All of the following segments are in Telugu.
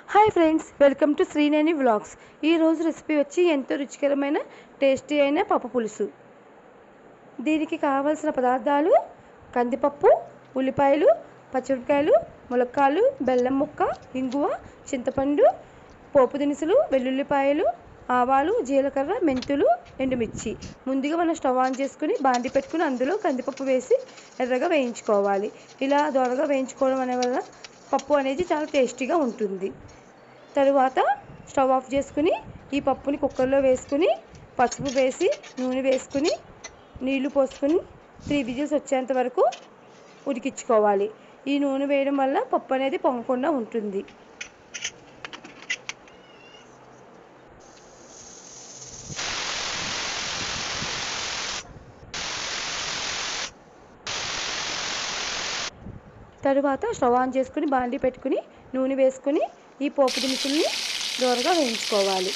Hi friends, welcome to Srineni vlogs. ఈరోజు రెసిపీ వచ్చి ఎంతో రుచికరమైన టేస్టీ అయిన పప్పు పులుసు. దీనికి కావాల్సిన పదార్థాలు: కందిపప్పు, ఉల్లిపాయలు, పచ్చిమిరపకాయలు, ములక్కాడలు, బెల్లం ముక్క, ఇంగువ, చింతపండు, పోపు దినుసులు, వెల్లుల్లిపాయలు, ఆవాలు, జీలకర్ర, మెంతులు, ఎండుమిర్చి. ముందుగా మనం స్టవ్ ఆన్ చేసుకుని బాండి పెట్టుకుని అందులో కందిపప్పు వేసి ఎర్రగా వేయించుకోవాలి. ఇలా దోరగా వేయించుకోవడం అనే వల్ల పప్పు అనేది చాలా టేస్టీగా ఉంటుంది. తరువాత స్టవ్ ఆఫ్ చేసుకుని ఈ పప్పుని కుక్కర్లో వేసుకుని పసుపు వేసి నూనె వేసుకుని నీళ్లు పోసుకుని 3 విజిల్స్ వచ్చేంత వరకు ఉడికించుకోవాలి. ఈ నూనె వేయడం వల్ల పప్పు అనేది పొంగకుండా ఉంటుంది. తరువాత స్టవ్ ఆన్ చేసుకుని బాండి పెట్టుకుని నూనె వేసుకుని ఈ పోపు దినుసుల్ని దోరగా వేయించుకోవాలి.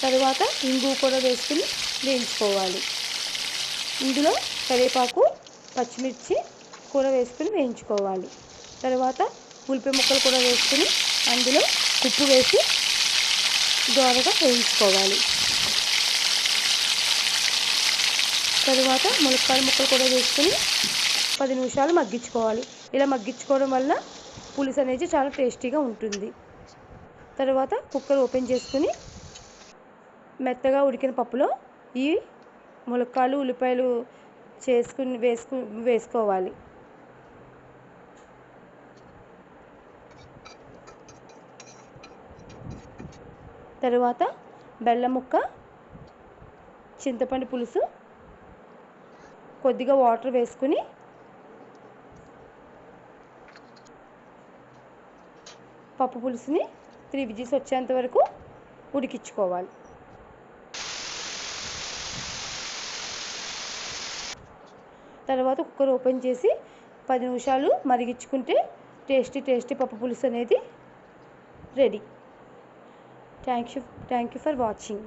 తరువాత ఇంగువ కూడా వేసుకుని వేయించుకోవాలి. ఇందులో కరివేపాకు, పచ్చిమిర్చి కూడా వేసుకుని వేయించుకోవాలి. తరువాత ఉల్లిపాయ ముక్కలు కూడా వేసుకుని అందులో ఉప్పు వేసి దోరగా వేయించుకోవాలి. తరువాత ములక్కాడ ముక్కలు కూడా వేసుకుని 10 నిమిషాలు మగ్గించుకోవాలి. ఇలా మగ్గించుకోవడం వల్ల పులుసు అనేది చాలా టేస్టీగా ఉంటుంది. తర్వాత కుక్కర్ ఓపెన్ చేసుకుని మెత్తగా ఉడికిన పప్పులో ఈ ములక్కాడలు, ఉల్లిపాయలు వేసుకోవాలి. తరువాత బెల్లం ముక్క, చింతపండు పులుసు, కొద్దిగా వాటర్ వేసుకుని పప్పు పులుసుని 3 విజిల్స్ వచ్చేంత వరకు ఉడికించుకోవాలి. తర్వాత కుక్కర్ ఓపెన్ చేసి 10 నిమిషాలు మరిగించుకుంటే టేస్టీ పప్పు పులుసు అనేది ready. Thank you for watching.